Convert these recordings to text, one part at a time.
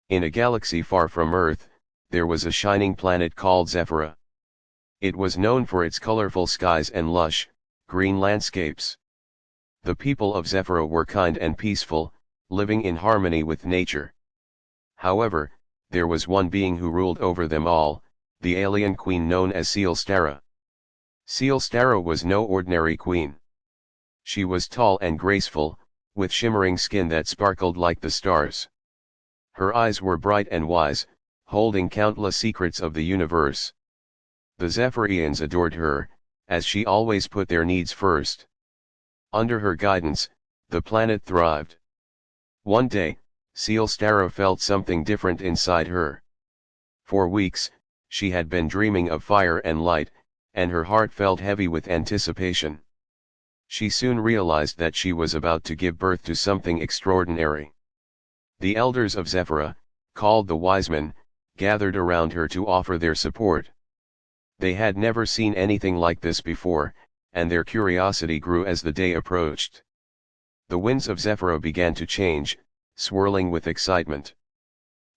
In a galaxy far from Earth, there was a shining planet called Zephyra. It was known for its colorful skies and lush, green landscapes. The people of Zephyra were kind and peaceful, living in harmony with nature. However, there was one being who ruled over them all, the alien queen known as Celestara. Celestara was no ordinary queen. She was tall and graceful, with shimmering skin that sparkled like the stars. Her eyes were bright and wise, holding countless secrets of the universe. The Zephyrians adored her, as she always put their needs first. Under her guidance, the planet thrived. One day, Celestara felt something different inside her. For weeks, she had been dreaming of fire and light, and her heart felt heavy with anticipation. She soon realized that she was about to give birth to something extraordinary. The elders of Zephyra, called the wise men, gathered around her to offer their support. They had never seen anything like this before, and their curiosity grew as the day approached. The winds of Zephyra began to change, swirling with excitement.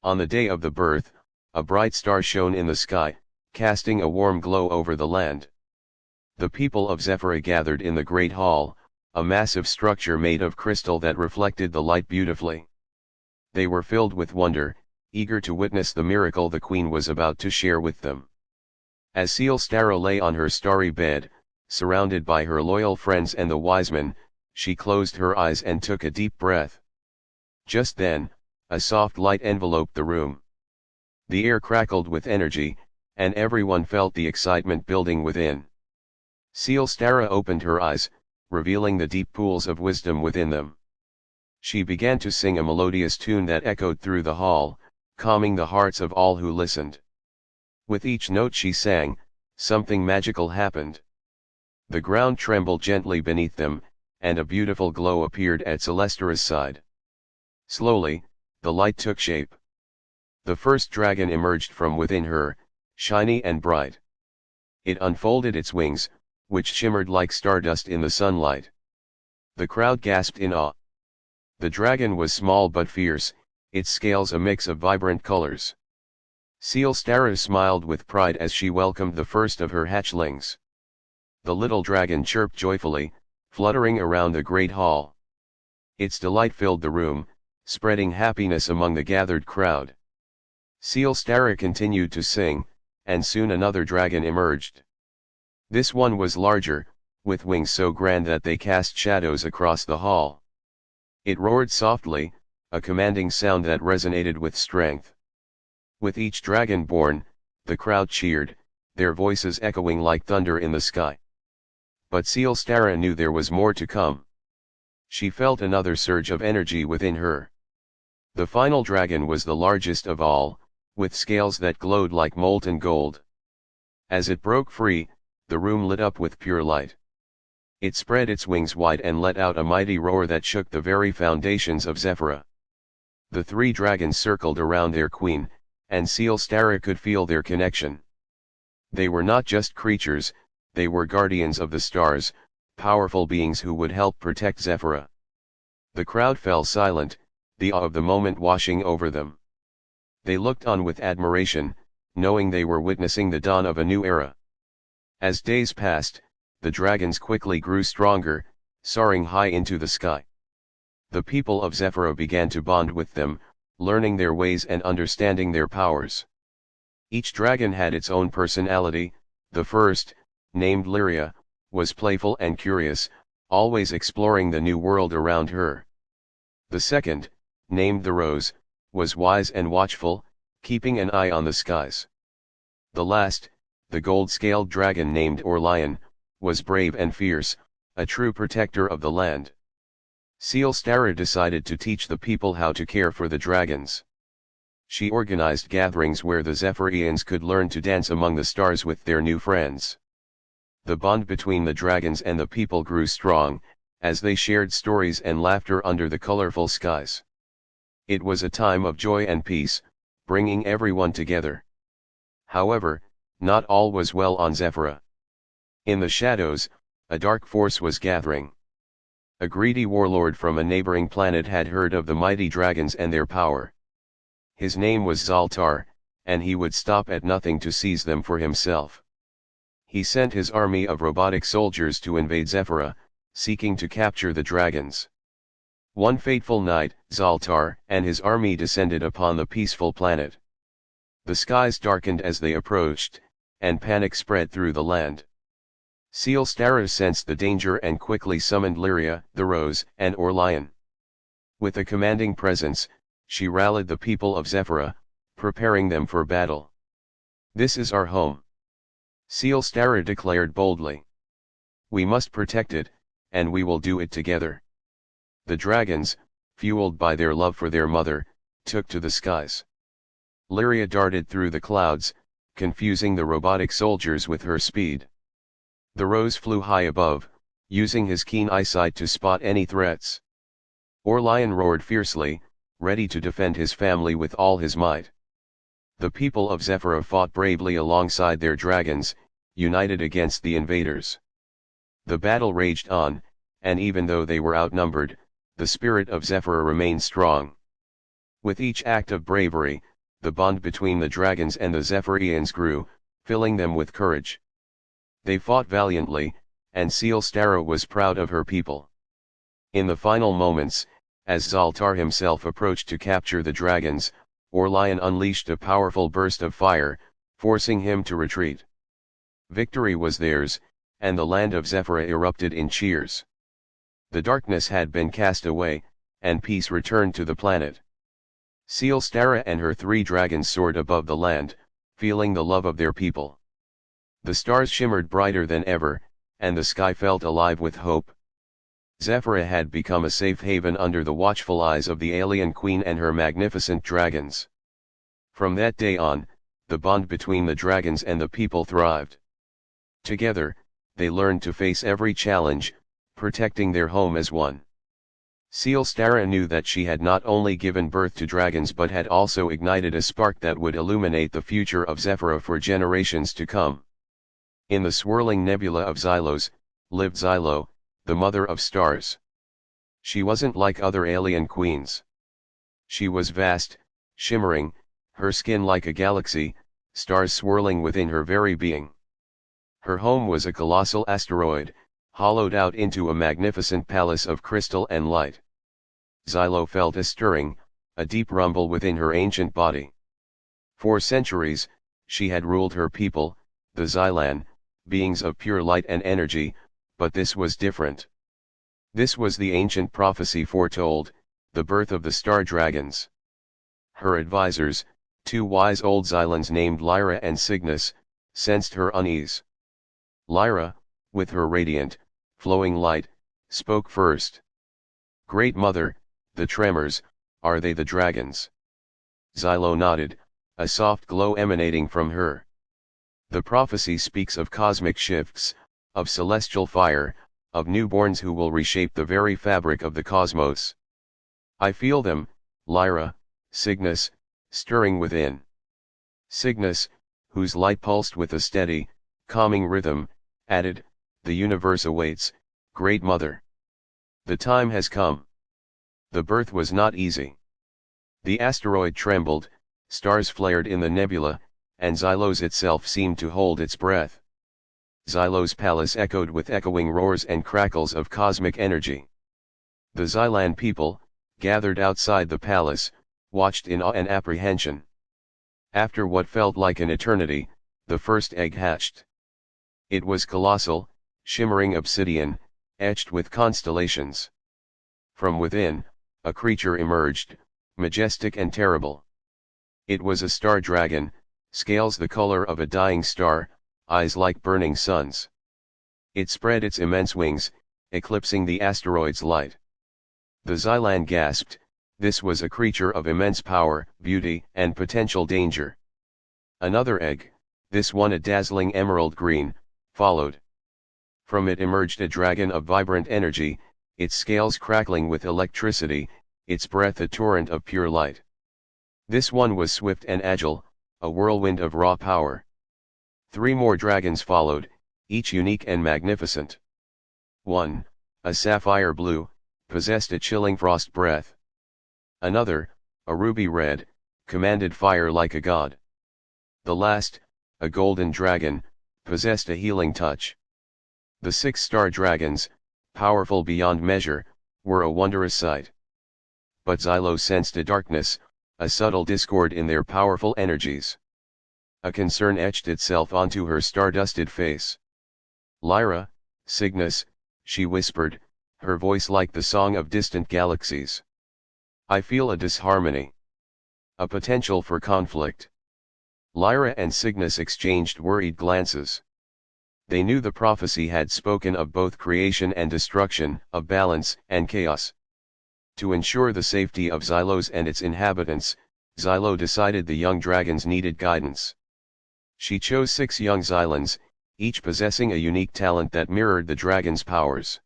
On the day of the birth, a bright star shone in the sky, casting a warm glow over the land. The people of Zephyra gathered in the Great Hall, a massive structure made of crystal that reflected the light beautifully. They were filled with wonder, eager to witness the miracle the queen was about to share with them. As Celestara lay on her starry bed, surrounded by her loyal friends and the wise men, she closed her eyes and took a deep breath. Just then, a soft light enveloped the room. The air crackled with energy, and everyone felt the excitement building within. Celestara opened her eyes, revealing the deep pools of wisdom within them. She began to sing a melodious tune that echoed through the hall, calming the hearts of all who listened. With each note she sang, something magical happened. The ground trembled gently beneath them, and a beautiful glow appeared at Celestara's side. Slowly, the light took shape. The first dragon emerged from within her, shiny and bright. It unfolded its wings, which shimmered like stardust in the sunlight. The crowd gasped in awe. The dragon was small but fierce, its scales a mix of vibrant colors. Celestara smiled with pride as she welcomed the first of her hatchlings. The little dragon chirped joyfully, fluttering around the great hall. Its delight filled the room, spreading happiness among the gathered crowd. Celestara continued to sing, and soon another dragon emerged. This one was larger, with wings so grand that they cast shadows across the hall. It roared softly, a commanding sound that resonated with strength. With each dragon born, the crowd cheered, their voices echoing like thunder in the sky. But Celestara knew there was more to come. She felt another surge of energy within her. The final dragon was the largest of all, with scales that glowed like molten gold. As it broke free, the room lit up with pure light. It spread its wings wide and let out a mighty roar that shook the very foundations of Zephyra. The three dragons circled around their queen, and Celestara could feel their connection. They were not just creatures, they were guardians of the stars, powerful beings who would help protect Zephyra. The crowd fell silent, the awe of the moment washing over them. They looked on with admiration, knowing they were witnessing the dawn of a new era. As days passed, the dragons quickly grew stronger, soaring high into the sky. The people of Zephyra began to bond with them, learning their ways and understanding their powers. Each dragon had its own personality. The first, named Lyria, was playful and curious, always exploring the new world around her. The second, named the Rose, was wise and watchful, keeping an eye on the skies. The last, the gold-scaled dragon named Orlion, was brave and fierce, a true protector of the land. Celestara decided to teach the people how to care for the dragons. She organized gatherings where the Zephyrians could learn to dance among the stars with their new friends. The bond between the dragons and the people grew strong, as they shared stories and laughter under the colorful skies. It was a time of joy and peace, bringing everyone together. However, not all was well on Zephyra. In the shadows, a dark force was gathering. A greedy warlord from a neighboring planet had heard of the mighty dragons and their power. His name was Zaltar, and he would stop at nothing to seize them for himself. He sent his army of robotic soldiers to invade Zephyra, seeking to capture the dragons. One fateful night, Zaltar and his army descended upon the peaceful planet. The skies darkened as they approached, and panic spread through the land. Sealstara sensed the danger and quickly summoned Lyria, the Rose, and Orlion. With a commanding presence, she rallied the people of Zephyra, preparing them for battle. "This is our home," Sealstara declared boldly. "We must protect it, and we will do it together." The dragons, fueled by their love for their mother, took to the skies. Lyria darted through the clouds, confusing the robotic soldiers with her speed. The Rose flew high above, using his keen eyesight to spot any threats. Orlion roared fiercely, ready to defend his family with all his might. The people of Zephyra fought bravely alongside their dragons, united against the invaders. The battle raged on, and even though they were outnumbered, the spirit of Zephyra remained strong. With each act of bravery, the bond between the dragons and the Zephyrians grew, filling them with courage. They fought valiantly, and Sealstara was proud of her people. In the final moments, as Zaltar himself approached to capture the dragons, Orlion unleashed a powerful burst of fire, forcing him to retreat. Victory was theirs, and the land of Zephyra erupted in cheers. The darkness had been cast away, and peace returned to the planet. Sealstara and her 3 dragons soared above the land, feeling the love of their people. The stars shimmered brighter than ever, and the sky felt alive with hope. Zephyra had become a safe haven under the watchful eyes of the alien queen and her magnificent dragons. From that day on, the bond between the dragons and the people thrived. Together, they learned to face every challenge, protecting their home as one. Sealstara knew that she had not only given birth to dragons but had also ignited a spark that would illuminate the future of Zephyra for generations to come. In the swirling nebula of Xylos, lived Xylo, the mother of stars. She wasn't like other alien queens. She was vast, shimmering, her skin like a galaxy, stars swirling within her very being. Her home was a colossal asteroid, hollowed out into a magnificent palace of crystal and light. Xylo felt a stirring, a deep rumble within her ancient body. For centuries, she had ruled her people, the Xylan, beings of pure light and energy, but this was different. This was the ancient prophecy foretold, the birth of the star dragons. Her advisors, 2 wise old Xylans named Lyra and Cygnus, sensed her unease. Lyra, with her radiant, flowing light, spoke first. "Great Mother, the tremors, are they the dragons?" Xylo nodded, a soft glow emanating from her. "The prophecy speaks of cosmic shifts, of celestial fire, of newborns who will reshape the very fabric of the cosmos. I feel them, Lyra, Cygnus, stirring within." Cygnus, whose light pulsed with a steady, calming rhythm, added, "The universe awaits, Great Mother. The time has come." The birth was not easy. The asteroid trembled, stars flared in the nebula, and Xylos itself seemed to hold its breath. Xylos' palace echoed with echoing roars and crackles of cosmic energy. The Xylan people, gathered outside the palace, watched in awe and apprehension. After what felt like an eternity, the first egg hatched. It was colossal, shimmering obsidian, etched with constellations. From within, a creature emerged, majestic and terrible. It was a star dragon, scales the color of a dying star, eyes like burning suns. It spread its immense wings, eclipsing the asteroid's light. The Xylan gasped, this was a creature of immense power, beauty, and potential danger. Another egg, this one a dazzling emerald green, followed. From it emerged a dragon of vibrant energy, its scales crackling with electricity, its breath a torrent of pure light. This one was swift and agile, a whirlwind of raw power. 3 more dragons followed, each unique and magnificent. One, a sapphire blue, possessed a chilling frost breath. Another, a ruby red, commanded fire like a god. The last, a golden dragon, possessed a healing touch. The 6 star dragons, powerful beyond measure, were a wondrous sight. But Xylo sensed a darkness, a subtle discord in their powerful energies. A concern etched itself onto her star-dusted face. "Lyra, Cygnus," she whispered, her voice like the song of distant galaxies. "I feel a disharmony. A potential for conflict." Lyra and Cygnus exchanged worried glances. They knew the prophecy had spoken of both creation and destruction, of balance and chaos. To ensure the safety of Xylos and its inhabitants, Xylo decided the young dragons needed guidance. She chose 6 young Xylons, each possessing a unique talent that mirrored the dragon's powers.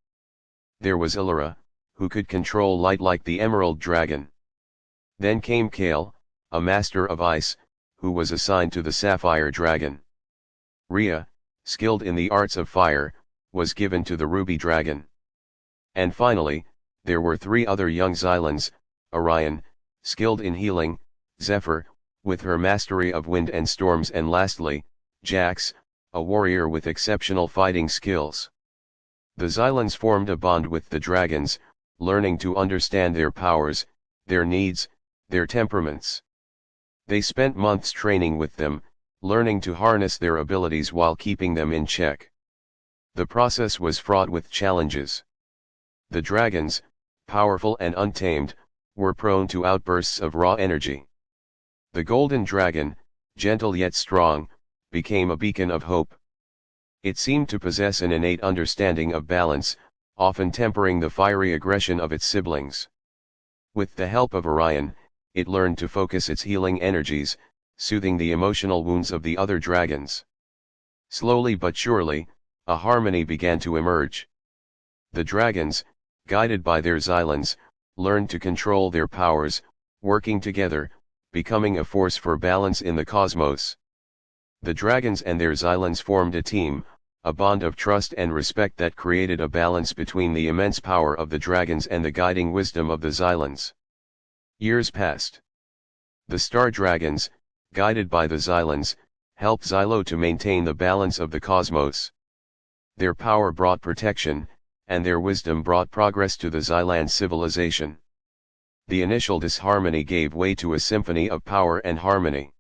There was Illyra, who could control light like the emerald dragon. Then came Kale, a master of ice, who was assigned to the sapphire dragon. Rhea, skilled in the arts of fire, was given to the ruby dragon. And finally, there were 3 other young Xylons: Orion, skilled in healing; Zephyr, with her mastery of wind and storms; and lastly, Jax, a warrior with exceptional fighting skills. The Xylons formed a bond with the dragons, learning to understand their powers, their needs, their temperaments. They spent months training with them, learning to harness their abilities while keeping them in check. The process was fraught with challenges. The dragons, powerful and untamed, were prone to outbursts of raw energy. The golden dragon, gentle yet strong, became a beacon of hope. It seemed to possess an innate understanding of balance, often tempering the fiery aggression of its siblings. With the help of Orion, it learned to focus its healing energies, soothing the emotional wounds of the other dragons. Slowly but surely, a harmony began to emerge. The dragons, guided by their Xylons, learned to control their powers, working together, becoming a force for balance in the cosmos. The dragons and their Xylons formed a team, a bond of trust and respect that created a balance between the immense power of the dragons and the guiding wisdom of the Xylons. Years passed. The star dragons, guided by the Xylons, helped Xylo to maintain the balance of the cosmos. Their power brought protection, and their wisdom brought progress to the Xylan civilization. The initial disharmony gave way to a symphony of power and harmony.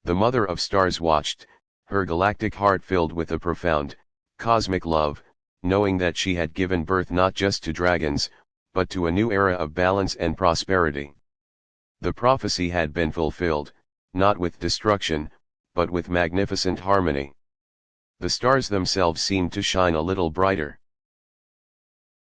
The Mother of Stars watched, her galactic heart filled with a profound, cosmic love, knowing that she had given birth not just to dragons, but to a new era of balance and prosperity. The prophecy had been fulfilled, not with destruction, but with magnificent harmony. The stars themselves seemed to shine a little brighter.